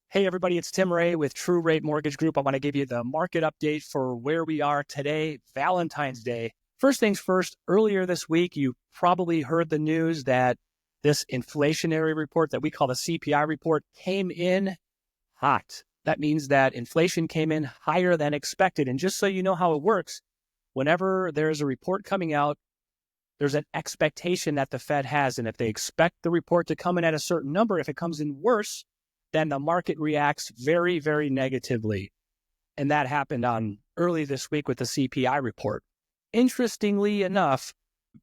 Hey, everybody, it's Tim Rhey with True Rate Mortgage Group. I want to give you the market update for where we are today, Valentine's Day. First things first, earlier this week, you probably heard the news that this inflationary report that we call the CPI report came in hot. That means that inflation came in higher than expected. And just so you know how it works, whenever there's a report coming out, there's an expectation that the Fed has. And if they expect the report to come in at a certain number, if it comes in worse, then the market reacts very, very negatively. And that happened on early this week with the CPI report. Interestingly enough,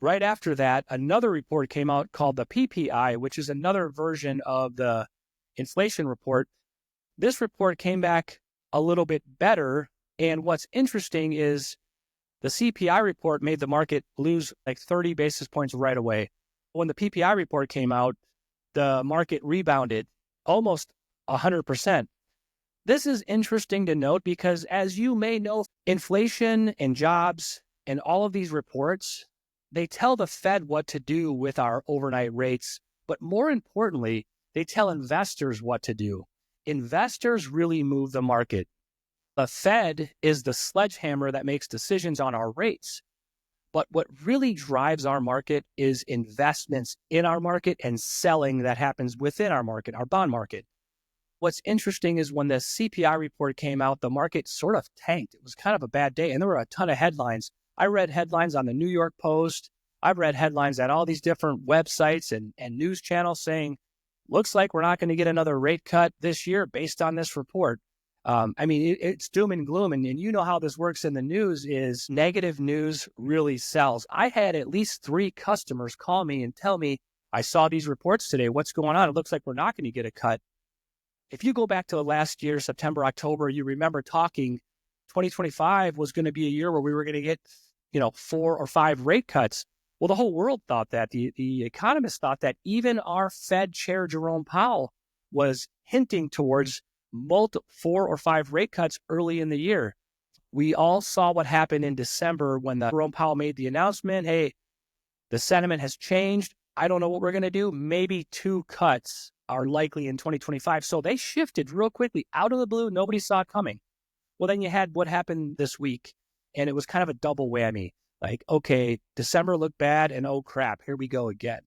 right after that, another report came out called the PPI, which is another version of the inflation report. This report came back a little bit better. And what's interesting is the CPI report made the market lose like 30 basis points right away. When the PPI report came out, the market rebounded almost 100%. This is interesting to note because, as you may know, inflation and jobs and all of these reports, they tell the Fed what to do with our overnight rates. But more importantly, they tell investors what to do. Investors really move the market. The Fed is the sledgehammer that makes decisions on our rates. But what really drives our market is investments in our market and selling that happens within our market, our bond market. What's interesting is when the CPI report came out, the market sort of tanked. It was kind of a bad day, and there were a ton of headlines. I read headlines on the New York Post. I've read headlines at all these different websites and news channels saying, looks like we're not going to get another rate cut this year based on this report. It's doom and gloom. And you know how this works in the news is negative news really sells. I had at least 3 customers call me and tell me, I saw these reports today. What's going on? It looks like we're not going to get a cut. If you go back to last year, September, October, you remember talking 2025 was going to be a year where we were going to get, 4 or 5 rate cuts. Well, the whole world thought that. The economists thought that. Even our Fed chair, Jerome Powell, was hinting towards 4 or 5 rate cuts early in the year. We all saw what happened in December when Jerome Powell made the announcement, hey, the sentiment has changed. I don't know what we're going to do. Maybe 2 cuts are likely in 2025. So they shifted real quickly out of the blue. Nobody saw it coming. Well, then you had what happened this week, and it was kind of a double whammy. Like, okay, December looked bad, and oh crap, here we go again.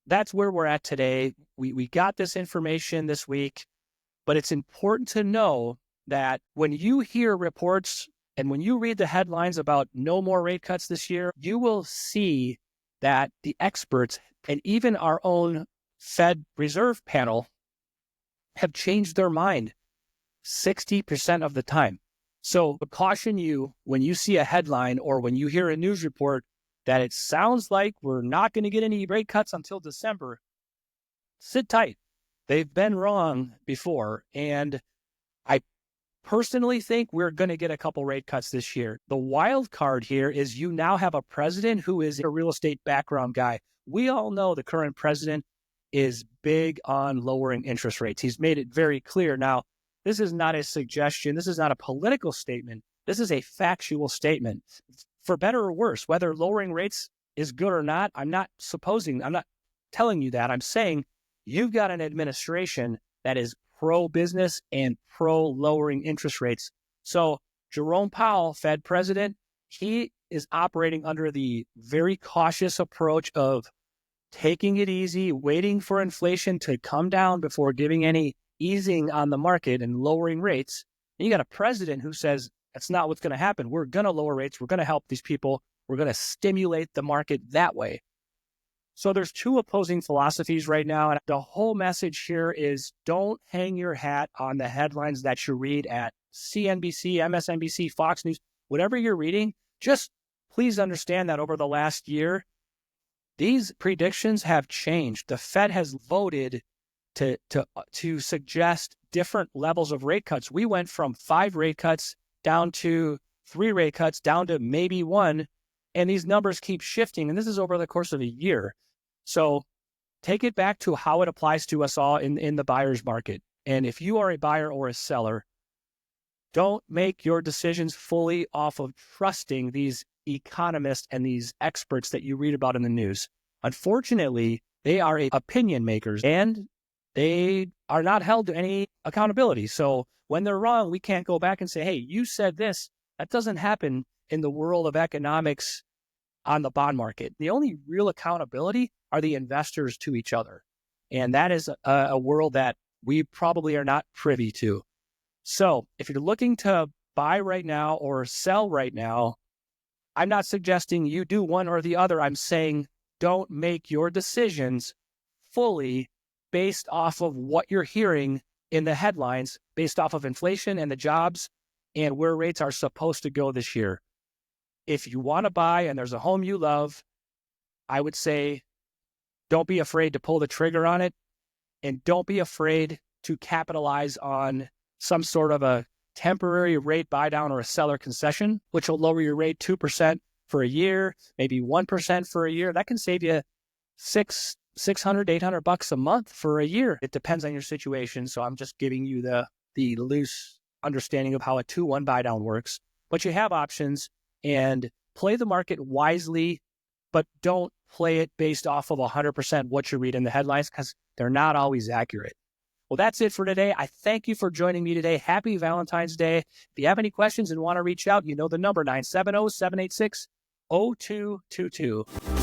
That's where we're at today. We got this information this week, but it's important to know that when you hear reports and when you read the headlines about no more rate cuts this year, you will see that the experts and even our own Fed Reserve panel have changed their mind 60% of the time. So I caution you when you see a headline or when you hear a news report that it sounds like we're not going to get any rate cuts until December. Sit tight. They've been wrong before. And I personally think we're going to get a couple rate cuts this year. The wild card here is you now have a president who is a real estate background guy. We all know the current president is big on lowering interest rates. He's made it very clear. Now, this is not a suggestion. This is not a political statement. This is a factual statement. For better or worse, whether lowering rates is good or not, I'm not telling you that. I'm saying you've got an administration that is pro-business and pro-lowering interest rates. So Jerome Powell, Fed president, he is operating under the very cautious approach of taking it easy, waiting for inflation to come down before giving any easing on the market and lowering rates. And you got a president who says, that's not what's going to happen. We're going to lower rates. We're going to help these people. We're going to stimulate the market that way. So there's 2 opposing philosophies right now. And the whole message here is don't hang your hat on the headlines that you read at CNBC, MSNBC, Fox News, whatever you're reading. Just please understand that over the last year, these predictions have changed. The Fed has voted to suggest different levels of rate cuts. We went from 5 rate cuts down to 3 rate cuts, down to maybe 1. And these numbers keep shifting. And this is over the course of a year. So take it back to how it applies to us all in the buyer's market. And if you are a buyer or a seller, don't make your decisions fully off of trusting these economists and these experts that you read about in the news. Unfortunately, they are opinion makers. And they are not held to any accountability. So when they're wrong, we can't go back and say, hey, you said this. That doesn't happen in the world of economics on the bond market. The only real accountability are the investors to each other. And that is a world that we probably are not privy to. So if you're looking to buy right now or sell right now, I'm not suggesting you do one or the other. I'm saying don't make your decisions fully based off of what you're hearing in the headlines, based off of inflation and the jobs and where rates are supposed to go this year. If you want to buy and there's a home you love, I would say don't be afraid to pull the trigger on it, and don't be afraid to capitalize on some sort of a temporary rate buy down or a seller concession, which will lower your rate 2% for a year, maybe 1% for a year. That can save you $600, $800 a month for a year. It depends on your situation. So I'm just giving you the loose understanding of how a 2-1 buy down works. But you have options, and play the market wisely, but don't play it based off of 100% what you read in the headlines, because they're not always accurate. Well, that's it for today. I thank you for joining me today. Happy Valentine's Day. If you have any questions and want to reach out, you know the number, 970-786-0222.